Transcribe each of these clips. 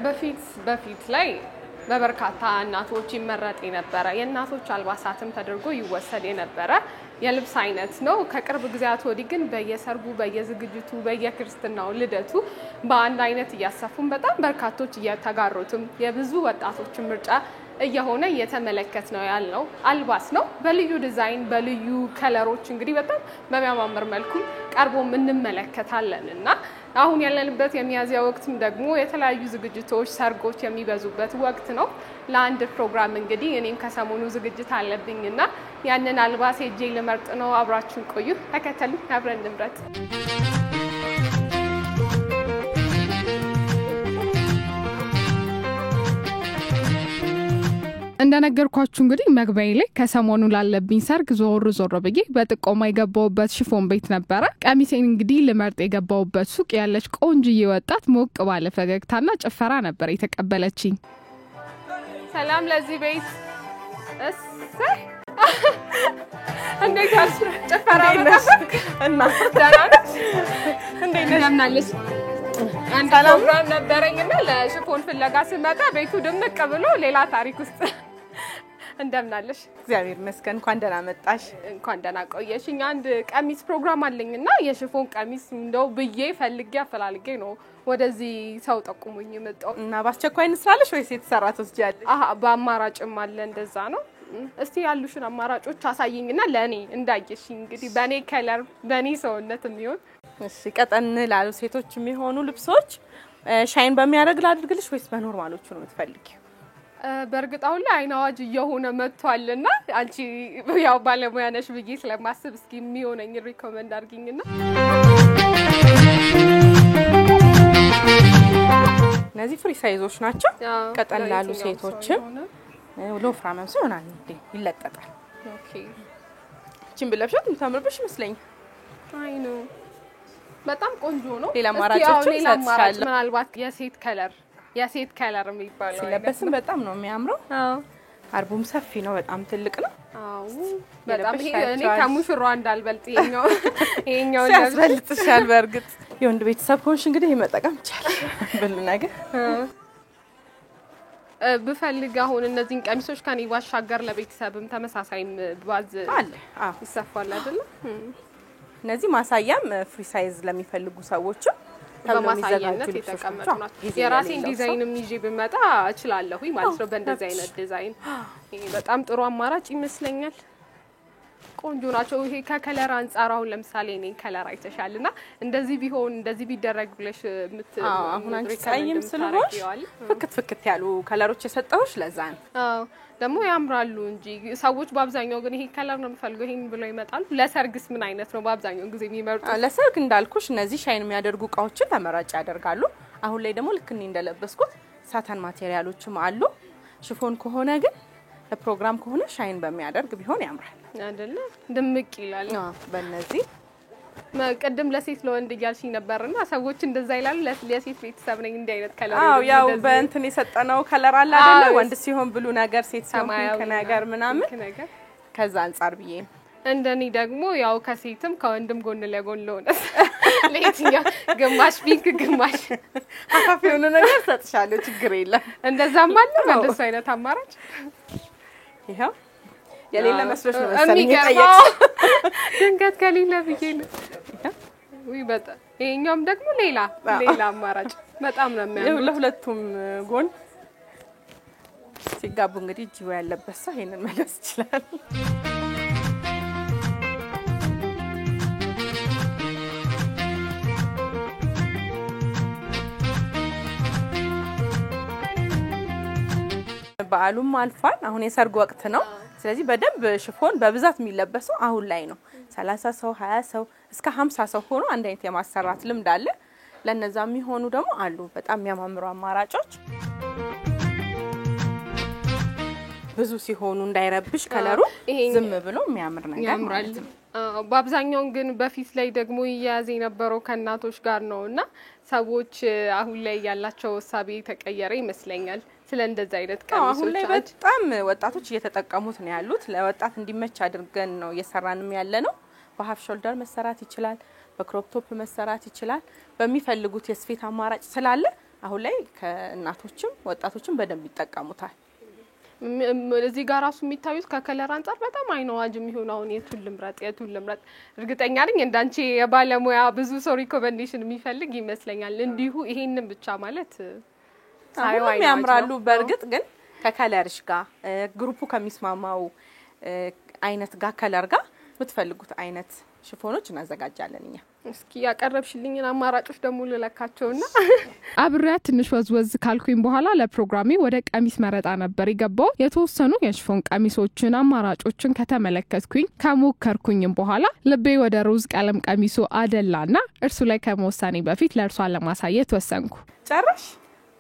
በፊት ላይ በበርካታ እናቶች ይመረጥ የነበረ የእናቶች አልባሳትም ተደርጎ ይወሰድ የነበረ የልብስ አይነት ነው። ከቅርብ ጊዜያት ወዲህ ግን በየሰርጉ በየዝግጅቱ በየክርስትናው ልደቱ በአንድ አይነት እያሰፉም በጣም በርካቶች እየተጋሩትም የብዙ ወጣቶች ምርጫ እየሆነ እየተመለከት ነው ያለው አልባስ ነው። በልዩ ዲዛይን በልዩ ከለሮች እንግዲህ በጣም በሚያማምር መልኩ ቀርቦም እንመለከታለንና አሁን ያለንበት የሚያዝያ ወቅትም ደግሞ የተለያዩ ዝግጅቶች ሰርጎች የሚበዙበት ወቅት ነው። ለአንድ ፕሮግራም እንግዲህ እኔም ከሰሞኑ ዝግጅት አለብኝና ያንን አልባስ ሄጄ ልመርጥ ነው። አብራችሁን ቆዩ፣ ተከተሉ፣ አብረን እንምረጥ። እንደነገርኳችሁ እንግዲህ መግቢያዬ ላይ ከሰሞኑ ላለብኝ ሰርግ ዞር ብዬ በጥቆማ የገባውበት ሽፎን ቤት ነበረ። ቀሚሴን እንግዲህ ልመርጥ የገባውበት ሱቅ ያለች ቆንጆዬ ወጣት ሞቅ ባለ ፈገግታና ጭፈራ ነበር የተቀበለችኝ። ሰላም ለዚህ ቤት እንዴት አልሽ? ጭፈራ በታፈክ እና ዳራንስ እንደምናለሽ? አንድ ፕሮግራም ነበረኝና ለሽፎን ፍለጋ ስመጣ ቤቱ ድምቅ ብሎ ሌላ ታሪክ ውስጥ እንደምናለሽ? እግዚአብሔር ይመስገን። እንኳን ደህና መጣሽ። እንኳን ደህና ቆየሽኝ። አንድ ቀሚስ ፕሮግራም አለኝና የሽፎን ቀሚስ እንደው ብዬ ፈልጌ አፈላልጌ ነው ወደዚህ ሰው ጠቁሙኝ መጣው እና ባስቸኳይ እንስራለሽ ወይስ የተሰራ ተስጃለሽ? በአማራጭም አለ እንደዛ ነው። እስቲ ያሉሽን አማራጮች አሳይኝና ለኔ እንዳይሽ እንግዲህ በኔ ከለር በኔ ሰውነት የሚሆን እሺ፣ ቀጠን ላሉ ሴቶች የሚሆኑ ልብሶች ሻይን በሚያደርግ ላድርግልሽ ወይስ በኖርማሎቹ ነው የምትፈልጊው? በርግጥ አሁን ላይ አይን አዋጅ እየሆነ መጥቷልና አንቺ ያው ባለሙያ ነሽ ብዬ ስለማስብ እስኪ የሚሆነኝ ሪኮመንድ አድርጊኝና። እነዚህ ፍሪ ሳይዞች ናቸው። ቀጠን ላሉ ሴቶችም ወፍራም ስለሆነ ይለጠጣል። ኦኬ፣ እቺን ብለብሻት የምታምርብሽ ይመስለኛል። አይ ነው በጣም ቆንጆ ነው። ሌላ አማራጮችን ሰጥቻለሁ። ምናልባት የሴት ከለር የሚባለው ሲለበስም በጣም ነው የሚያምረው። አርቡም ሰፊ ነው፣ በጣም ትልቅ ነው። በጣም እኔ ከሙሽራው እንዳልበልጥ ይሄኛው ያስበልጥሻል። በርግጥ የወንድ ቤተሰብ ሆንሽ እንግዲህ መጠቀም ይቻላል ብሉ ነገር ብፈልግ አሁን እነዚህን ቀሚሶች ከኔ ባሻገር ለቤተሰብም ተመሳሳይም ባዝ አለ። ይሰፋል አይደል? እነዚህ ማሳያም ፍሪ ሳይዝ ለሚፈልጉ ሰዎች በማሳያነት የተቀመጡ ናቸው። የራሴን ዲዛይንም ይዤ ብመጣ እችላለሁ ማለት ነው። በእንደዚህ አይነት ዲዛይን በጣም ጥሩ አማራጭ ይመስለኛል። ቆንጆ ናቸው። ይሄ ከከለር አንፃር አሁን ለምሳሌ እኔ ከለር አይተሻልና እንደዚህ ቢሆን እንደዚህ ቢደረግ ብለሽ አሁን አንቺ ቀይም ስለሆንሽ ፍክት ያሉ ከለሮች የሰጠሁሽ ለዛ ነው። ደግሞ ያምራሉ እንጂ ሰዎች በአብዛኛው ግን ይሄ ከለር ነው የምፈልገው ይሄን ብለው ይመጣሉ። ለሰርግስ ምን አይነት ነው በአብዛኛው ጊዜ የሚመርጡት? ለሰርግ እንዳልኩሽ እነዚህ ሻይን የሚያደርጉ እቃዎችን ተመራጭ ያደርጋሉ። አሁን ላይ ደግሞ ልክ እኔ እንደለበስኩት ሳተን ማቴሪያሎችም አሉ። ሽፎን ከሆነ ግን ለፕሮግራም ከሆነ ሻይን በሚያደርግ ቢሆን ያምራል አይደለ? ድምቅ ይላል። በእነዚህ ቀደም ለሴት ለወንድ ያልሽኝ ነበርና ሰዎች እንደዛ ይላሉ። ለሴት ቤተሰብ ነኝ እንደ አይነት ከለር ያው በእንትን የሰጠነው ከለር አለ አይደለ? ወንድ ሲሆን ብሉ ነገር፣ ሴት ሲሆን ፒንክ ነገር ምናምን ከዛ አንፃር ብዬ እንደኔ ደግሞ ያው ከሴትም ከወንድም ጎን ለጎን ለሆነ ለየትኛው ግማሽ ፒንክ ግማሽ አፋፍ የሆነ ነገር ሰጥሻለሁ፣ ችግር የለም። እንደዛም አለ እንደሱ አይነት አማራጭ ይሄው የሌለ መስሎሽ ነው መሰለኝ ጠየቅሽ። ድንገት ከሌለ ብዬ ነው። ወይ በጣም ይሄኛውም ደግሞ ሌላ አማራጭ በጣም ነው የሚያምረው። ለሁለቱም ጎን ሲጋቡ እንግዲህ ጂዋ ያለበት ሰው ይሄንን መልበስ ይችላል። በዓሉም አልፏል። አሁን የሰርግ ወቅት ነው። ስለዚህ በደንብ ሽፎን በብዛት የሚለበሰው አሁን ላይ ነው። 30 ሰው 20 ሰው እስከ 50 ሰው ሆኖ አንድ አይነት የማሰራት ልምድ አለ። ለነዛ የሚሆኑ ደግሞ አሉ በጣም የሚያማምሩ አማራጮች። ብዙ ሲሆኑ እንዳይረብሽ ከለሩ ዝም ብሎ የሚያምር ነገር ያምራል። በአብዛኛው ግን በፊት ላይ ደግሞ ይያዝ የነበረው ከእናቶች ጋር ነውና ሰዎች አሁን ላይ ያላቸው ሐሳብ ተቀየረ ይመስለኛል። ስለ እንደዛ አይነት ቀሚሶች አሁን ላይ በጣም ወጣቶች እየተጠቀሙት ነው ያሉት። ለወጣት እንዲመች አድርገን ነው እየሰራንም ያለነው። በሃፍ ሾልደር መሰራት ይችላል፣ በክሮፕ ቶፕ መሰራት ይችላል። በሚፈልጉት የስፌት አማራጭ ስላለ አሁን ላይ ከእናቶችም ወጣቶችም በደንብ ይጠቀሙታል። እዚህ ጋር ራሱ የሚታዩት ከከለር አንፃር በጣም አይነዋጅ የሚሆነው አሁን የቱን ልምረጥ እርግጠኛ ነኝ እንዳንቺ የባለሙያ ብዙ ሰው ሪኮመንዴሽን የሚፈልግ ይመስለኛል። እንዲሁ ይሄንን ብቻ ማለት ሁሉም ያምራሉ። በእርግጥ ግን ከከለርሽ ጋር ግሩፑ ከሚስማማው አይነት ጋር ከለር ጋር የምትፈልጉት አይነት ሽፎኖች እናዘጋጃለን እኛ። እስኪ ያቀረብሽልኝን አማራጮች ደግሞ ልለካቸውና አብሬያት ትንሽ ወዝወዝ ካልኩኝ በኋላ ለፕሮግራሜ ወደ ቀሚስ መረጣ ነበር የገባው። የተወሰኑ የሽፎን ቀሚሶችን አማራጮችን ከተመለከትኩኝ ከሞከርኩኝም በኋላ ልቤ ወደ ሮዝ ቀለም ቀሚሱ አደላና እርሱ ላይ ከመወሰኔ በፊት ለእርሷ ለማሳየት ወሰንኩ። ጨረሽ?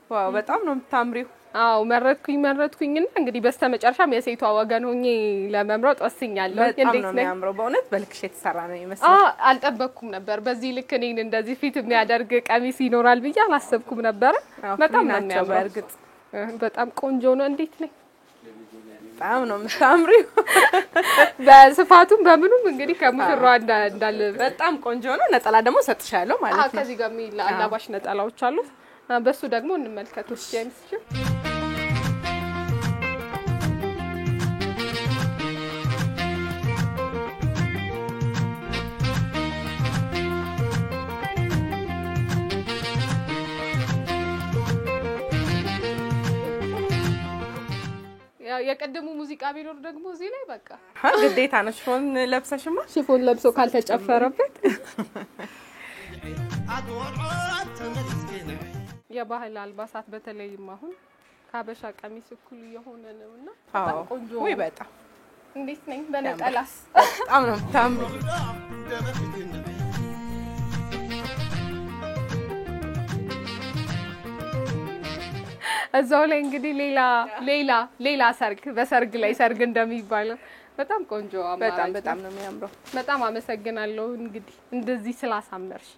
ዋው በጣም ነው የምታምሪው። አው መረጥኩኝና እንግዲህ በስተመጨረሻም የሴቷ ወገን ሆኜ ለመምረጥ ወስኛለሁ። እንዴት ነው ያምረው? በእውነት በልክሽ የተሰራ ነው ይመስላል። አልጠበቅኩም ነበር በዚህ ልክ እኔን እንደዚህ ፊት የሚያደርግ ቀሚስ ይኖራል ብዬ አላሰብኩም ነበር። በጣም ነው የሚያምረው። በእርግጥ በጣም ቆንጆ ነው። እንዴት ነው? በጣም ነው የምታምሪው። በስፋቱም በምኑም እንግዲህ ከሙሽራዋ እንዳለ በጣም ቆንጆ ነው። ነጠላ ደግሞ ሰጥሻለሁ ማለት ነው። ከዚህ ጋር አላባሽ ነጠላዎች አሉ። በሱ ደግሞ እንመልከተው ጄምስ። የቀደሙ ሙዚቃ ቢኖር ደግሞ እዚህ ላይ በቃ ግዴታ ነው ሽፎን ለብሰሽማ። ሽፎን ለብሶ ካልተጨፈረበት የባህል አልባሳት በተለይም አሁን ካበሻ ቀሚስ እኩል የሆነ ነውና በጣም ቆንጆ ወይ በጣም እንዴት ነኝ በነጠላስ በጣም ነው ታምሩ። እዛው ላይ እንግዲህ ሌላ በሰርግ ላይ ሰርግ እንደሚባለው በጣም ቆንጆ አማራጭ በጣም ነው የሚያምረው። በጣም አመሰግናለሁ እንግዲህ እንደዚህ ስላሳመርሽ።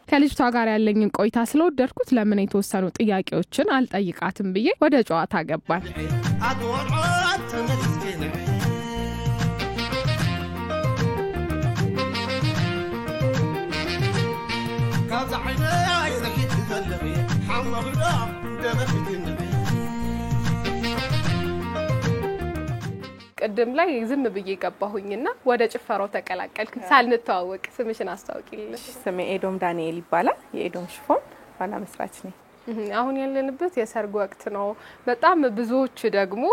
ከልጅቷ ጋር ያለኝን ቆይታ ስለወደድኩት ለምን የተወሰኑ ጥያቄዎችን አልጠይቃትም ብዬ ወደ ጨዋታ ገባን። ቅድም ላይ ዝም ብዬ ገባሁኝና ወደ ጭፈራው ተቀላቀልኩ። ሳልንተዋወቅ ስምሽን አስተዋውቂልኝ። ስሜ ኤዶም ዳንኤል ይባላል። የኤዶም ሽፎን ዋና መስራች ነኝ። አሁን ያለንበት የሰርግ ወቅት ነው። በጣም ብዙዎች ደግሞ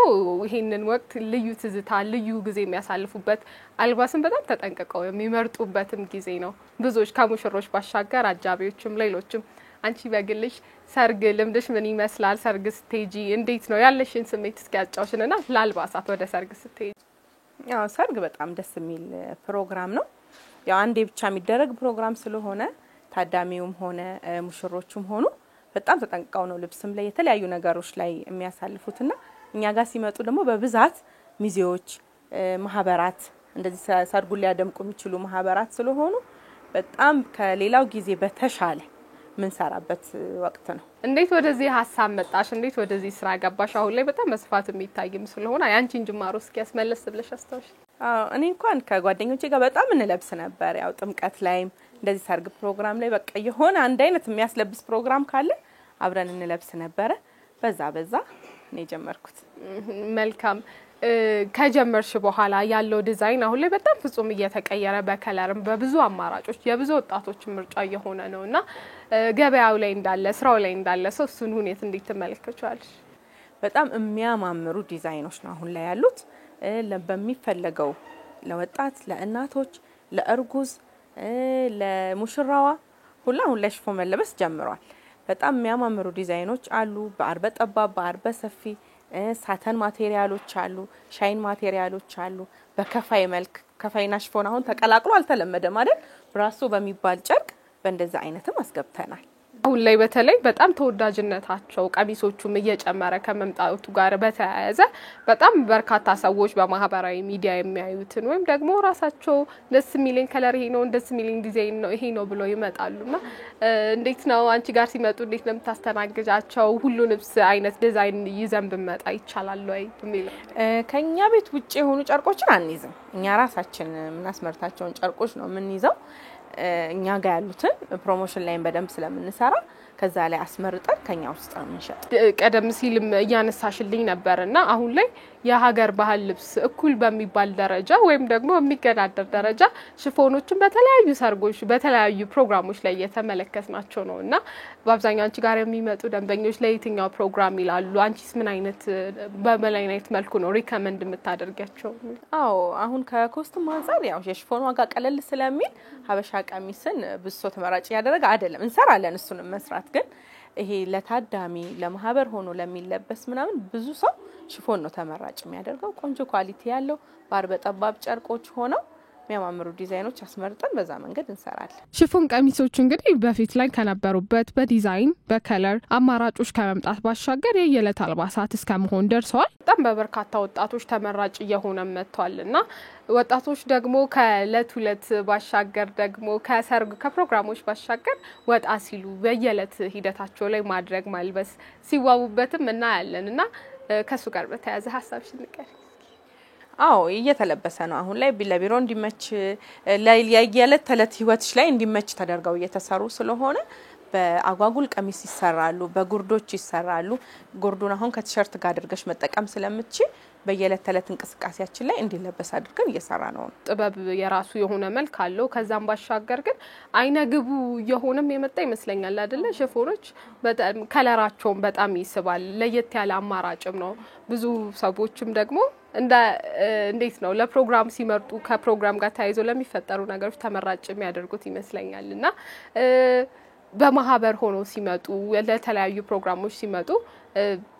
ይሄንን ወቅት ልዩ ትዝታ ልዩ ጊዜ የሚያሳልፉበት አልባስን በጣም ተጠንቅቀው የሚመርጡበትም ጊዜ ነው። ብዙዎች ከሙሽሮች ባሻገር አጃቢዎችም ሌሎችም። አንቺ በግልሽ ሰርግ ልምድሽ ምን ይመስላል? ሰርግ ስትሄጂ እንዴት ነው ያለሽን ስሜት እስኪያጫውሽንና ለአልባሳት ወደ ሰርግ ስትሄጂ? ያው ሰርግ በጣም ደስ የሚል ፕሮግራም ነው። ያው አንዴ ብቻ የሚደረግ ፕሮግራም ስለሆነ ታዳሚውም ሆነ ሙሽሮቹም ሆኑ በጣም ተጠንቅቀው ነው ልብስም ላይ የተለያዩ ነገሮች ላይ የሚያሳልፉትና እኛ ጋር ሲመጡ ደግሞ በብዛት ሚዜዎች፣ ማህበራት እንደዚህ ሰርጉን ሊያደምቁ የሚችሉ ማህበራት ስለሆኑ በጣም ከሌላው ጊዜ በተሻለ ምን ሰራበት ወቅት ነው። እንዴት ወደዚህ ሐሳብ መጣሽ? እንዴት ወደዚህ ስራ ገባሽ? አሁን ላይ በጣም መስፋት የሚታይም ስለሆነ ያንቺን ጅማሮ እስኪያስመለስ ብለሽ አስተውሽ? እኔ እንኳን ከጓደኞቼ ጋር በጣም እንለብስ ነበር። ያው ጥምቀት ላይም እንደዚህ ሰርግ ፕሮግራም ላይ በቃ የሆነ አንድ አይነት የሚያስለብስ ፕሮግራም ካለ አብረን እንለብስ ነበር። በዛ እኔ ጀመርኩት። መልካም። ከጀመርሽ በኋላ ያለው ዲዛይን አሁን ላይ በጣም ፍጹም እየተቀየረ በከለርም በብዙ አማራጮች የብዙ ወጣቶች ምርጫ እየሆነ ነውና ገበያው ላይ እንዳለ ስራው ላይ እንዳለ ሰው እሱን ሁኔታ እንዴት ተመለከቻለሽ? በጣም የሚያማምሩ ዲዛይኖች ነው አሁን ላይ ያሉት። በሚፈለገው ለወጣት፣ ለእናቶች፣ ለእርጉዝ፣ ለሙሽራዋ ሁሉ አሁን ላይ ሽፎን መለበስ ጀምሯል። በጣም የሚያማምሩ ዲዛይኖች አሉ። በአርበ ጠባብ፣ በአርበ ሰፊ ሳተን ማቴሪያሎች አሉ፣ ሻይን ማቴሪያሎች አሉ። በከፋይ መልክ ከፋይና ሽፎን አሁን ተቀላቅሎ አልተለመደም አይደል? ብራሶ በሚባል ጨርቅ በእንደዛ አይነትም አስገብተናል። አሁን ላይ በተለይ በጣም ተወዳጅነታቸው ቀሚሶቹም እየጨመረ ከመምጣቱ ጋር በተያያዘ በጣም በርካታ ሰዎች በማህበራዊ ሚዲያ የሚያዩትን ወይም ደግሞ ራሳቸው ደስ የሚለኝ ከለር ይሄ ነው ደስ የሚለኝ ዲዛይን ነው ይሄ ነው ብለው ይመጣሉና እንዴት ነው አንቺ ጋር ሲመጡ እንዴት ነው የምታስተናግጃቸው? ሁሉንም አይነት ዲዛይን ይዘን ብንመጣ ይቻላል ወይ የሚለው? ከኛ ቤት ውጪ የሆኑ ጨርቆችን አንይዝም። እኛ ራሳችን የምናስመርታቸውን ጨርቆች ነው የምንይዘው። እኛ ጋር ያሉትን ፕሮሞሽን ላይም በደንብ ስለምንሰራ ከዛ ላይ አስመርጠን ከኛ ውስጥ ነው የምንሸጥ። ቀደም ሲልም ያነሳሽልኝ ነበርና አሁን ላይ የሀገር ባህል ልብስ እኩል በሚባል ደረጃ ወይም ደግሞ የሚገዳደር ደረጃ ሽፎኖችን በተለያዩ ሰርጎች በተለያዩ ፕሮግራሞች ላይ እየተመለከትናቸው ነውና በአብዛኛው አንቺ ጋር የሚመጡ ደንበኞች ለየትኛው ፕሮግራም ይላሉ? አንቺስ ምን አይነት መልኩ ነው ሪከመንድ የምታደርጋቸው? አዎ አሁን ከኮስቱም አንፃር ያው የሽፎን ዋጋ ቀለል ስለሚል ሀበሻ ቀሚስን ብሶ ተመራጭ ያደረገ አይደለም። እንሰራለን እሱንም መስራት ግን ይሄ ለታዳሚ ለማህበር ሆኖ ለሚለበስ ምናምን ብዙ ሰው ሽፎን ነው ተመራጭ የሚያደርገው። ቆንጆ ኳሊቲ ያለው ባርበ ጠባብ ጨርቆች ሆነው የሚያማምሩ ዲዛይኖች አስመርጠን በዛ መንገድ እንሰራለን። ሽፎን ቀሚሶች እንግዲህ በፊት ላይ ከነበሩበት በዲዛይን በከለር አማራጮች ከመምጣት ባሻገር የየለት አልባሳት እስከመሆን ደርሰዋል። በጣም በበርካታ ወጣቶች ተመራጭ እየሆነ መጥቷልና ወጣቶች ደግሞ ከለት ሁለት ባሻገር ደግሞ ከሰርግ ከፕሮግራሞች ባሻገር ወጣ ሲሉ በየለት ሂደታቸው ላይ ማድረግ ማልበስ ሲዋቡበትም እናያለንና ከሱ ጋር በተያያዘ ሐሳብሽን ንገሪ። አዎ እየተለበሰ ነው አሁን ላይ ለቢሮ እንዲመች ለየለት ተለት ህይወትሽ ላይ እንዲመች ተደርገው እየተሰሩ ስለሆነ በአጓጉል ቀሚስ ይሰራሉ፣ በጉርዶች ይሰራሉ። ጉርዱን አሁን ከቲሸርት ጋር አድርገሽ መጠቀም ስለምትችይ በየለት ተለት እንቅስቃሴያችን ላይ እንዲለበስ አድርገን እየሰራ ነው። ጥበብ የራሱ የሆነ መልክ አለው። ከዛም ባሻገር ግን አይነግቡ የሆነም የመጣ ይመስለኛል አይደለ? ሽፎኖች በጣም ከለራቸውን በጣም ይስባል። ለየት ያለ አማራጭም ነው። ብዙ ሰዎችም ደግሞ እንዴት ነው ለፕሮግራም ሲመርጡ ከፕሮግራም ጋር ተያይዞ ለሚፈጠሩ ነገሮች ተመራጭ የሚያደርጉት ይመስለኛልና በማህበር ሆኖ ሲመጡ ለተለያዩ ፕሮግራሞች ሲመጡ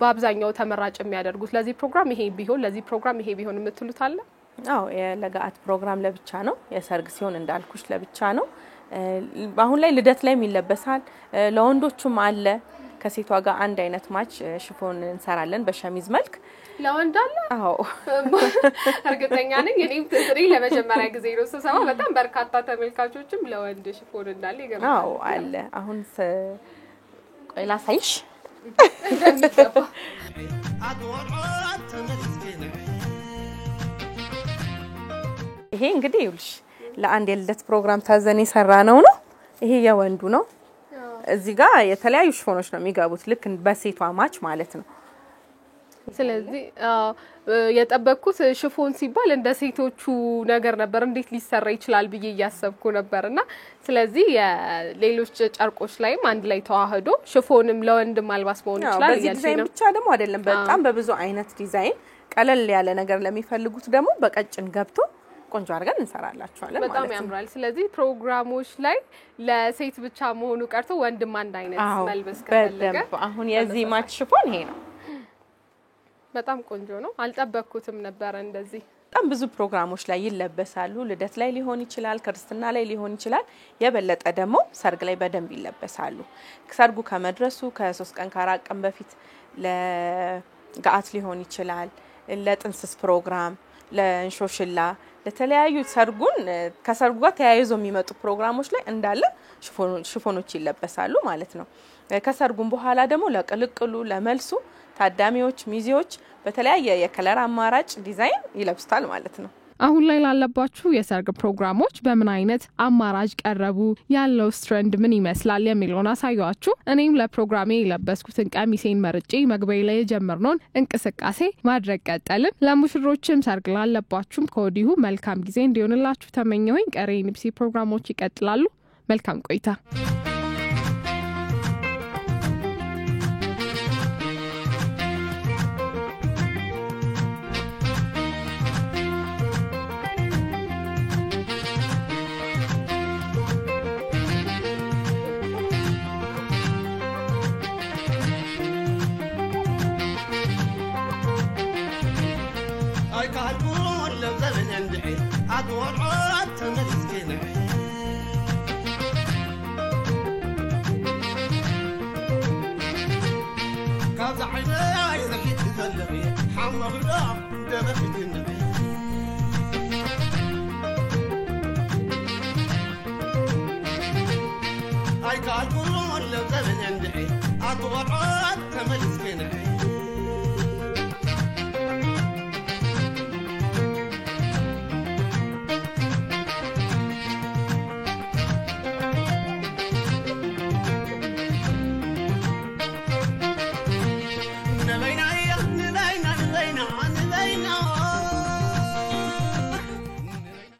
በአብዛኛው ተመራጭ የሚያደርጉት ለዚህ ፕሮግራም ይሄ ቢሆን ለዚህ ፕሮግራም ይሄ ቢሆን የምትሉት አለ? አዎ የለጋት ፕሮግራም ለብቻ ነው፣ የሰርግ ሲሆን እንዳልኩሽ ለብቻ ነው። አሁን ላይ ልደት ላይ ይለበሳል፣ ለወንዶቹም አለ። ከሴቷ ጋር አንድ አይነት ማች ሽፎን እንሰራለን በሸሚዝ መልክ። ለወንድ አለ? አዎ እርግጠኛ ነኝ እኔም ትሪ ለመጀመሪያ ጊዜ ነው ስሰማ። በጣም በርካታ ተመልካቾችም ለወንድ ሽፎን እንዳለ ይገርማል። አዎ አለ። አሁን ቆይ ላሳይሽ። ይሄ እንግዲህ ይኸውልሽ ለአንድ የልደት ፕሮግራም ታዘን የሰራ ነው። ይሄ የወንዱ ነው። እዚህ ጋር የተለያዩ ሽፎኖች ነው የሚገቡት ልክ በሴቷ ማች ማለት ነው። ስለዚህ የጠበቅኩት ሽፎን ሲባል እንደ ሴቶቹ ነገር ነበር እንዴት ሊሰራ ይችላል ብዬ እያሰብኩ ነበርና ስለዚህ የሌሎች ጨርቆች ላይም አንድ ላይ ተዋህዶ ሽፎንም ለወንድም አልባስ መሆን ይችላል። በዚህ ዲዛይን ብቻ ደግሞ አይደለም፣ በጣም በብዙ አይነት ዲዛይን ቀለል ያለ ነገር ለሚፈልጉት ደግሞ በቀጭን ገብቶ ቆንጆ አድርገን እንሰራላችኋለን ማለት ነው። በጣም ያምራል። ስለዚህ ፕሮግራሞች ላይ ለሴት ብቻ መሆኑ ቀርቶ ወንድም አንድ አይነት መልበስ ከፈለገ አሁን የዚህ ማች ሽፎን ይሄ ነው። በጣም ቆንጆ ነው። አልጠበቅኩትም ነበር እንደዚህ። በጣም ብዙ ፕሮግራሞች ላይ ይለበሳሉ። ልደት ላይ ሊሆን ይችላል፣ ክርስትና ላይ ሊሆን ይችላል። የበለጠ ደግሞ ሰርግ ላይ በደንብ ይለበሳሉ። ሰርጉ ከመድረሱ ከ3 ቀን ከ4 ቀን በፊት ለጋአት ሊሆን ይችላል፣ ለጥንስስ ፕሮግራም፣ ለንሾሽላ፣ ለተለያዩ ሰርጉን ከሰርጉ ጋር ተያይዞ የሚመጡ ፕሮግራሞች ላይ እንዳለ ሽፎኖች ይለበሳሉ ማለት ነው። ከሰርጉም በኋላ ደግሞ ለቅልቅሉ ለመልሱ ታዳሚዎች ሚዜዎች በተለያየ የከለር አማራጭ ዲዛይን ይለብስታል ማለት ነው። አሁን ላይ ላለባችሁ የሰርግ ፕሮግራሞች በምን አይነት አማራጭ ቀረቡ፣ ያለው ትሬንድ ምን ይመስላል የሚለውን አሳያችሁ። እኔም ለፕሮግራሜ የለበስኩትን ቀሚሴን መርጬ መግቢያ ላይ የጀመርነውን እንቅስቃሴ ማድረግ ቀጠልን። ለሙሽሮችም ሰርግ ላለባችሁም ከወዲሁ መልካም ጊዜ እንዲሆንላችሁ ተመኘሁኝ። ቀሪ ንብሲ ፕሮግራሞች ይቀጥላሉ። መልካም ቆይታ። I got